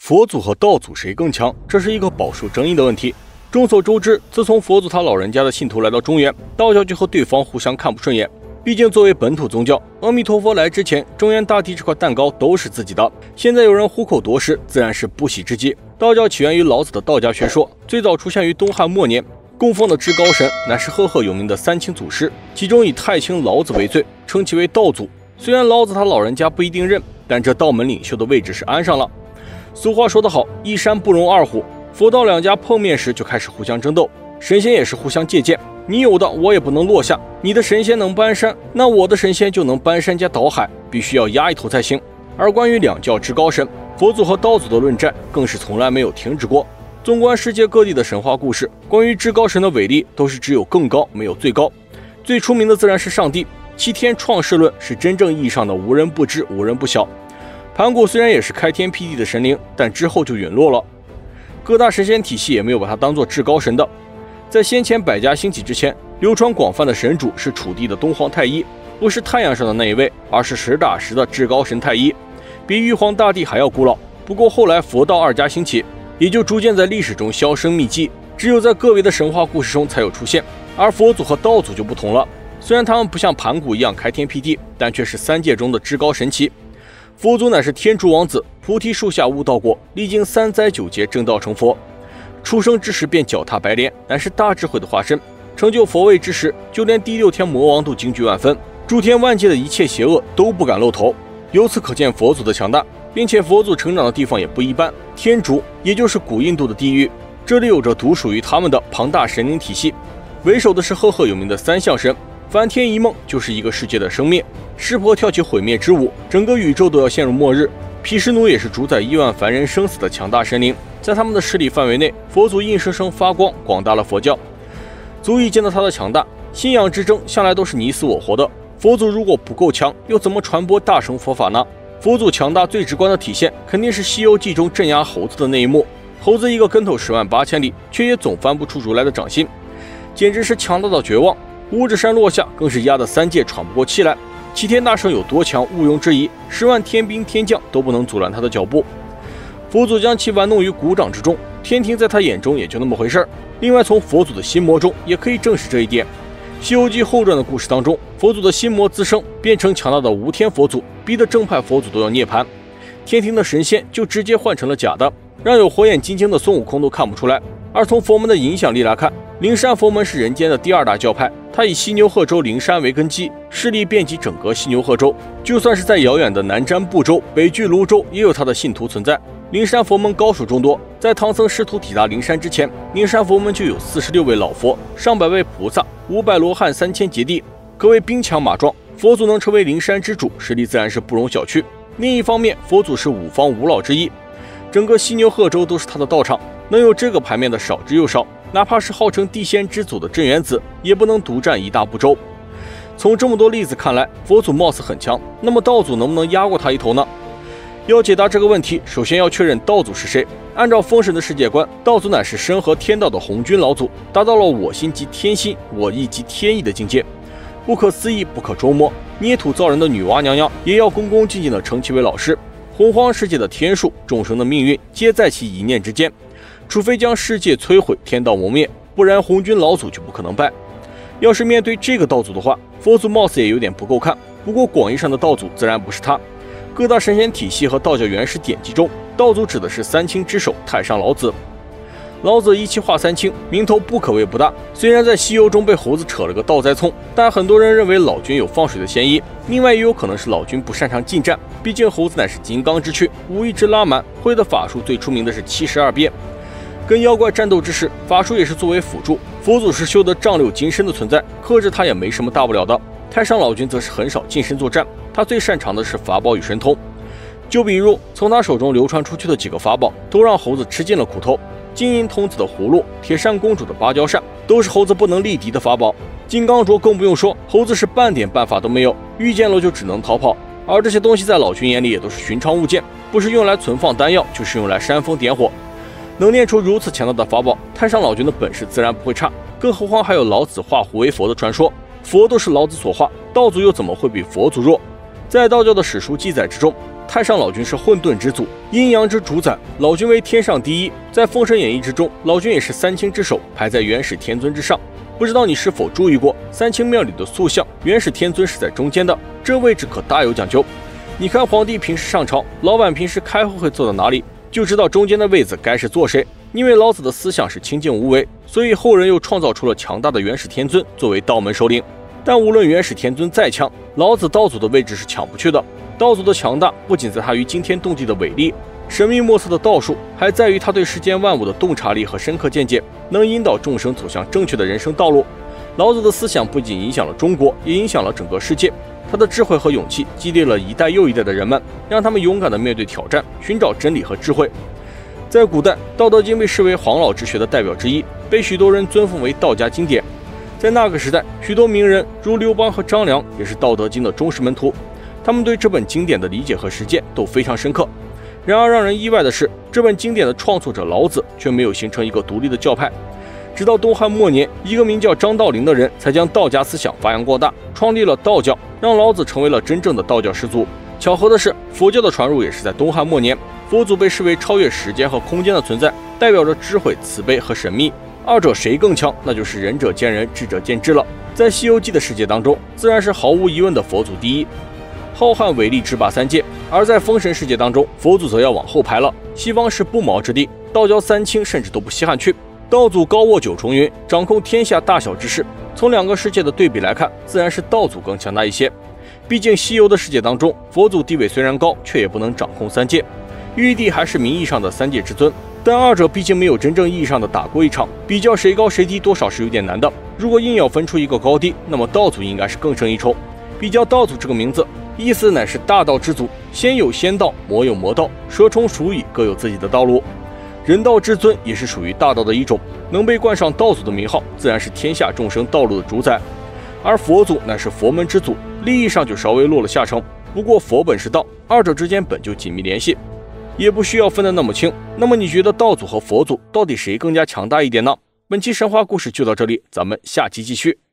佛祖和道祖谁更强？这是一个饱受争议的问题。众所周知，自从佛祖他老人家的信徒来到中原，道教就和对方互相看不顺眼。毕竟作为本土宗教，阿弥陀佛来之前，中原大地这块蛋糕都是自己的。现在有人虎口夺食，自然是不喜之极。道教起源于老子的道家学说，最早出现于东汉末年，供奉的至高神乃是赫赫有名的三清祖师，其中以太清老子为最，称其为道祖。虽然老子他老人家不一定认，但这道门领袖的位置是安上了。俗话说得好，一山不容二虎。佛道两家碰面时就开始互相争斗，神仙也是互相借鉴，你有的我也不能落下，你的神仙能搬山，那我的神仙就能搬山加倒海，必须要压一头才行。而关于两教至高神佛祖和道祖的论战，更是从来没有停止过。纵观世界各地的神话故事，关于至高神的伟力都是只有更高没有最高。最出名的自然是上帝，其天创世论是真正意义上的无人不知无人不晓。盘古虽然也是开天辟地的神灵，但之后就陨落了。各大神仙体系也没有把他当作至高神的。在先前百家兴起之前，流传广泛的神主是楚地的东皇太一，不是太阳上的那一位，而是实打实的至高神太一，比玉皇大帝还要古老。不过后来佛道二家兴起，也就逐渐在历史中销声匿迹，只有在个别的神话故事中才有出现。而佛祖和道祖就不同了，虽然他们不像盘古一样开天辟地，但却是三界中的至高神奇。佛祖乃是天竺王子，菩提树下悟道过，历经3灾9劫正道成佛。出生之时便脚踏白莲，乃是大智慧的化身。成就佛位之时，就连第6天魔王都惊惧万分，诸天万界的一切邪恶都不敢露头。由此可见佛祖的强大，并且佛祖成长的地方也不一般。天竺，也就是古印度的地狱，这里有着独属于他们的庞大神灵体系。为首的是赫赫有名的三相神，梵天一梦就是一个世界的生灭，湿婆跳起毁灭之舞，整个宇宙都要陷入末日。毗湿奴也是主宰亿万凡人生死的强大神灵，在他们的势力范围内，佛祖硬生生发光，广大了佛教，足以见到他的强大。信仰之争向来都是你死我活的，佛祖如果不够强，又怎么传播大乘佛法呢？佛祖强大最直观的体现，肯定是《西游记》中镇压猴子的那一幕，猴子一个跟头10万8千里，却也总翻不出如来的掌心，简直是强大到绝望。五指山落下，更是压得3界喘不过气来。齐天大圣有多强，毋庸置疑，10万天兵天将都不能阻拦他的脚步。佛祖将其玩弄于股掌之中，天庭在他眼中也就那么回事儿。另外，从佛祖的心魔中也可以证实这一点。《西游记》后传的故事当中，佛祖的心魔滋生，变成强大的无天佛祖，逼得正派佛祖都要涅槃。天庭的神仙就直接换成了假的，让有火眼金睛的孙悟空都看不出来。而从佛门的影响力来看，灵山佛门是人间的第2大教派，它以西牛贺州灵山为根基，势力遍及整个西牛贺州。就算是在遥远的南瞻部洲、北距泸州，也有它的信徒存在。灵山佛门高手众多，在唐僧师徒抵达灵山之前，灵山佛门就有46位老佛、上百位菩萨、500罗汉、3000劫帝，可谓兵强马壮。佛祖能成为灵山之主，实力自然是不容小觑。另一方面，佛祖是5方5老之一，整个西牛贺州都是他的道场，能有这个牌面的少之又少。哪怕是号称地仙之祖的镇元子，也不能独占一大部洲。从这么多例子看来，佛祖貌似很强，那么道祖能不能压过他一头呢？要解答这个问题，首先要确认道祖是谁。按照封神的世界观，道祖乃是身合天道的红军老祖，达到了我心即天心，我意即天意的境界，不可思议，不可捉摸。捏土造人的女娲娘娘也要恭恭敬敬地称其为老师。洪荒世界的天数、众生的命运，皆在其一念之间。除非将世界摧毁，天道磨灭，不然红军老祖就不可能败。要是面对这个道祖的话，佛祖貌似也有点不够看。不过广义上的道祖自然不是他。各大神仙体系和道教原始典籍中，道祖指的是3清之首太上老子。老子一气化3清，名头不可谓不大。虽然在西游中被猴子扯了个倒栽葱，但很多人认为老君有放水的嫌疑。另外也有可能是老君不擅长近战，毕竟猴子乃是金刚之躯，武艺之拉满，会的法术最出名的是72变。跟妖怪战斗之时，法术也是作为辅助。佛祖是修得丈六金身的存在，克制他也没什么大不了的。太上老君则是很少近身作战，他最擅长的是法宝与神通。就比如从他手中流传出去的几个法宝，都让猴子吃尽了苦头。金银童子的葫芦、铁扇公主的芭蕉扇，都是猴子不能力敌的法宝。金刚镯更不用说，猴子是半点办法都没有，遇见了就只能逃跑。而这些东西在老君眼里也都是寻常物件，不是用来存放丹药，就是用来煽风点火。能练出如此强大的法宝，太上老君的本事自然不会差，更何况还有老子化胡为佛的传说，佛都是老子所化，道祖又怎么会比佛祖弱？在道教的史书记载之中，太上老君是混沌之祖，阴阳之主宰，老君为天上第一。在《封神演义》之中，老君也是三清之首，排在元始天尊之上。不知道你是否注意过，三清庙里的塑像，元始天尊是在中间的，这位置可大有讲究。你看皇帝平时上朝，老板平时开会坐到哪里，就知道中间的位子该是坐谁。因为老子的思想是清净无为，所以后人又创造出了强大的元始天尊作为道门首领。但无论元始天尊再强，老子道祖的位置是抢不去的。道祖的强大不仅在他于惊天动地的伟力、神秘莫测的道术，还在于他对世间万物的洞察力和深刻见解，能引导众生走向正确的人生道路。老子的思想不仅影响了中国，也影响了整个世界。他的智慧和勇气激励了一代又一代的人们，让他们勇敢地面对挑战，寻找真理和智慧。在古代，《道德经》被视为黄老之学的代表之一，被许多人尊奉为道家经典。在那个时代，许多名人如刘邦和张良也是《道德经》的忠实门徒，他们对这本经典的理解和实践都非常深刻。然而让人意外的是，这本经典的创作者老子却没有形成一个独立的教派。直到东汉末年，一个名叫张道陵的人才将道家思想发扬光大，创立了道教，让老子成为了真正的道教始祖。巧合的是，佛教的传入也是在东汉末年。佛祖被视为超越时间和空间的存在，代表着智慧、慈悲和神秘。二者谁更强，那就是仁者见仁，智者见智了。在《西游记》的世界当中，自然是毫无疑问的佛祖第一，浩瀚伟力制霸三界；而在封神世界当中，佛祖则要往后排了。西方是不毛之地，道教三清甚至都不稀罕去。道祖高卧九重云，掌控天下大小之事。从两个世界的对比来看，自然是道祖更强大一些。毕竟西游的世界当中，佛祖地位虽然高，却也不能掌控三界。玉帝还是名义上的三界之尊，但二者毕竟没有真正意义上的打过一场，比较谁高谁低多少是有点难的。如果硬要分出一个高低，那么道祖应该是更胜一筹。比较道祖这个名字，意思乃是大道之祖，仙有仙道，魔有魔道，蛇虫鼠蚁各有自己的道路。人道之尊也是属于大道的一种，能被冠上道祖的名号，自然是天下众生道路的主宰。而佛祖乃是佛门之祖，利益上就稍微落了下乘。不过佛本是道，二者之间本就紧密联系，也不需要分得那么清。那么你觉得道祖和佛祖到底谁更加强大一点呢？本期神话故事就到这里，咱们下期继续。